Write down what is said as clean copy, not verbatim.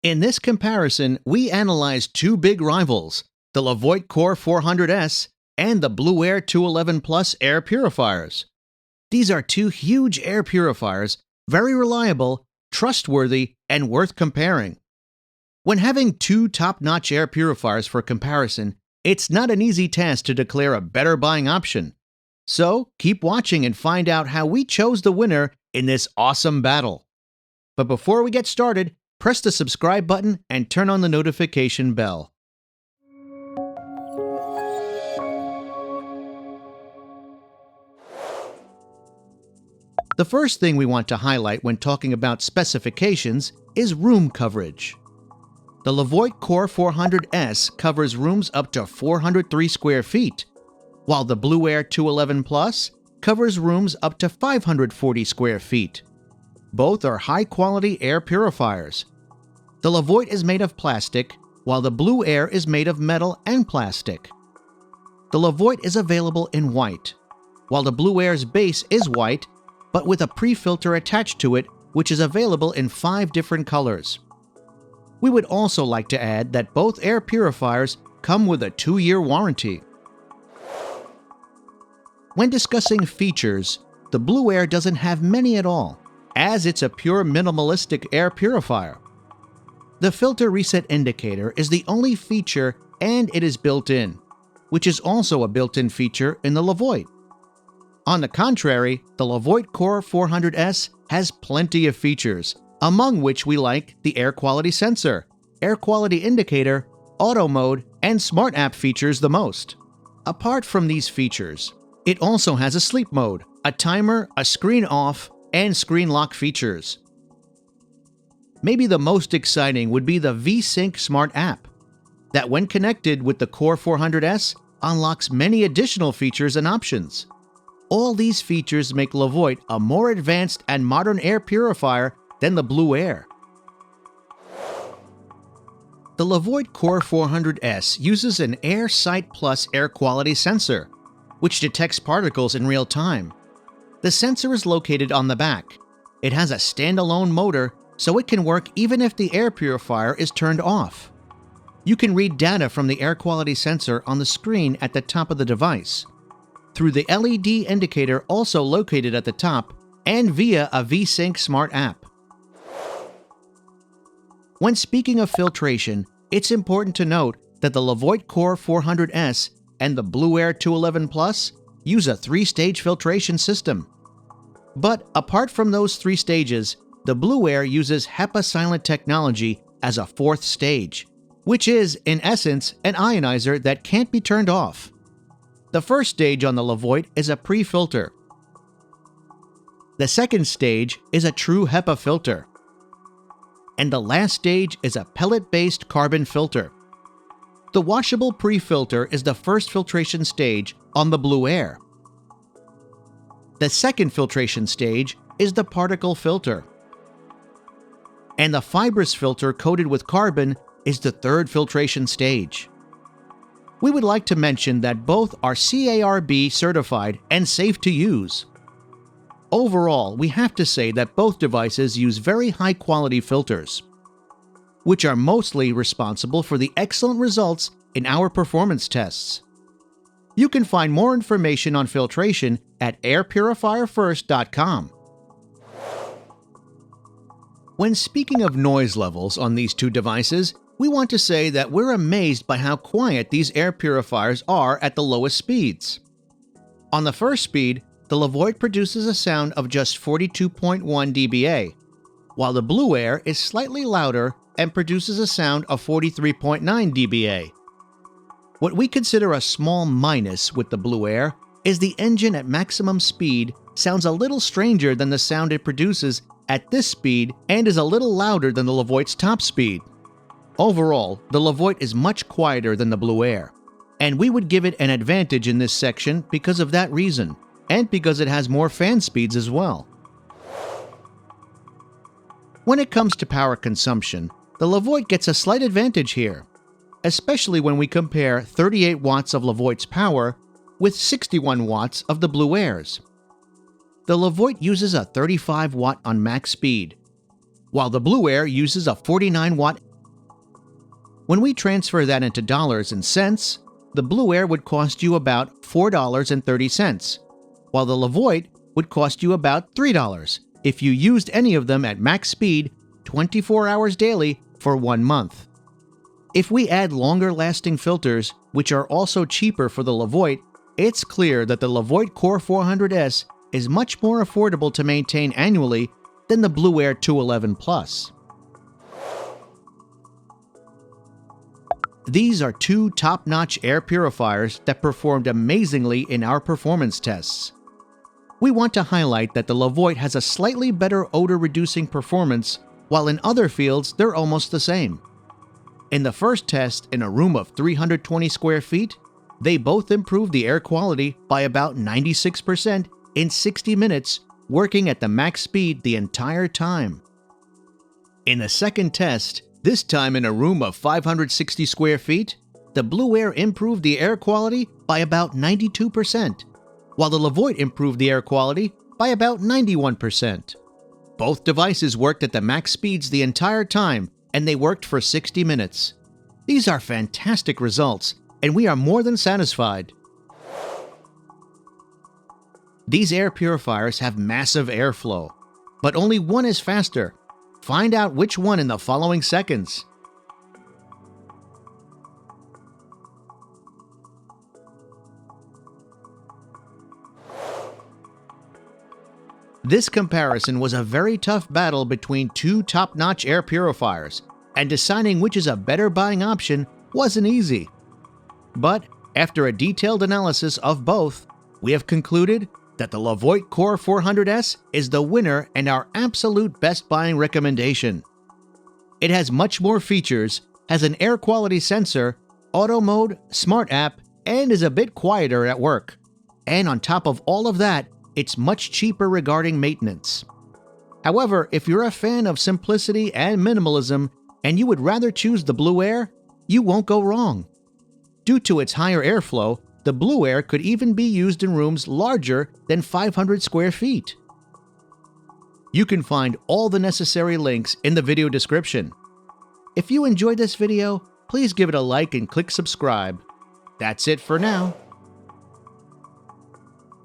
In this comparison, we analyzed two big rivals, the Levoit Core 400S and the Blueair 211 Plus air purifiers. These are two huge air purifiers, very reliable, trustworthy, and worth comparing. When having two top-notch air purifiers for comparison, it's not an easy task to declare a better buying option. So, keep watching and find out how we chose the winner in this awesome battle. But before we get started, press the subscribe button and turn on the notification bell. The first thing we want to highlight when talking about specifications is room coverage. The Levoit Core 400S covers rooms up to 403 square feet, while the Blueair 211 Plus covers rooms up to 540 square feet. Both are high-quality air purifiers. The Levoit is made of plastic, while the Blueair is made of metal and plastic. The Levoit is available in white, while the Blueair's base is white, but with a pre-filter attached to it, which is available in 5 different colors. We would also like to add that both air purifiers come with a 2-year warranty. When discussing features, the Blueair doesn't have many at all, as it's a pure minimalistic air purifier. The filter reset indicator is the only feature, and it is built in, which is also a built-in feature in the Levoit. On the contrary, the Levoit Core 400S has plenty of features, among which we like the air quality sensor, air quality indicator, auto mode, and smart app features the most. Apart from these features, it also has a sleep mode, a timer, a screen off, and screen lock features. Maybe the most exciting would be the V-Sync smart app, that when connected with the Core 400S unlocks many additional features and options. All these features make Levoit a more advanced and modern air purifier than the Blueair. The Levoit Core 400S uses an AirSight Plus air quality sensor, which detects particles in real time. The sensor is located on the back. It has a standalone motor, so it can work even if the air purifier is turned off. You can read data from the air quality sensor on the screen at the top of the device, through the LED indicator also located at the top, and via a V-Sync smart app. When speaking of filtration, it's important to note that the Levoit Core 400S and the Blueair 211 Plus use a 3-stage filtration system. But apart from those 3 stages, the Blueair uses HEPA-silent technology as a 4th stage, which is, in essence, an ionizer that can't be turned off. The first stage on the Levoit is a pre-filter. The second stage is a true HEPA filter. And the last stage is a pellet-based carbon filter. The washable pre-filter is the first filtration stage on the Blueair. The second filtration stage is the particle filter. And the fibrous filter coated with carbon is the third filtration stage. We would like to mention that both are CARB certified and safe to use. Overall, we have to say that both devices use very high-quality filters, which are mostly responsible for the excellent results in our performance tests. You can find more information on filtration at airpurifierfirst.com. When speaking of noise levels on these two devices, we want to say that we're amazed by how quiet these air purifiers are at the lowest speeds. On the first speed, the Levoit produces a sound of just 42.1 dBA, while the Blueair is slightly louder and produces a sound of 43.9 dBA. What we consider a small minus with the Blueair is the engine at maximum speed sounds a little stranger than the sound it produces at this speed and is a little louder than the Levoit's top speed. Overall, the Levoit is much quieter than the Blueair, and we would give it an advantage in this section because of that reason, and because it has more fan speeds as well. When it comes to power consumption, the Levoit gets a slight advantage here, especially when we compare 38 watts of Levoit's power with 61 watts of the Blueair's. The Levoit uses a 35 watt on max speed, while the Blueair uses a 49 watt When we transfer that into dollars and cents, the Blueair would cost you about $4.30, while the Levoit would cost you about $3 if you used any of them at max speed 24 hours daily for 1 month. If we add longer-lasting filters, which are also cheaper for the Levoit, it's clear that the Levoit Core 400S is much more affordable to maintain annually than the Blueair 211 Plus. These are two top-notch air purifiers that performed amazingly in our performance tests. We want to highlight that the Levoit has a slightly better odor-reducing performance, while in other fields they're almost the same. In the first test, in a room of 320 square feet, they both improved the air quality by about 96% in 60 minutes, working at the max speed the entire time. In the second test, this time in a room of 560 square feet, the Blueair improved the air quality by about 92%, while the Levoit improved the air quality by about 91%. Both devices worked at the max speeds the entire time, and they worked for 60 minutes. These are fantastic results, and we are more than satisfied. These air purifiers have massive airflow, but only one is faster. Find out which one in the following seconds. This comparison was a very tough battle between two top-notch air purifiers, and deciding which is a better buying option wasn't easy. But after a detailed analysis of both, we have concluded that the Levoit Core 400S is the winner and our absolute best buying recommendation. It has much more features, has an air quality sensor, auto mode, smart app, and is a bit quieter at work. And on top of all of that, it's much cheaper regarding maintenance. However, if you're a fan of simplicity and minimalism, and you would rather choose the Blueair, you won't go wrong. Due to its higher airflow, the Blueair could even be used in rooms larger than 500 square feet. You can find all the necessary links in the video description. If you enjoyed this video, please give it a like and click subscribe. That's it for now.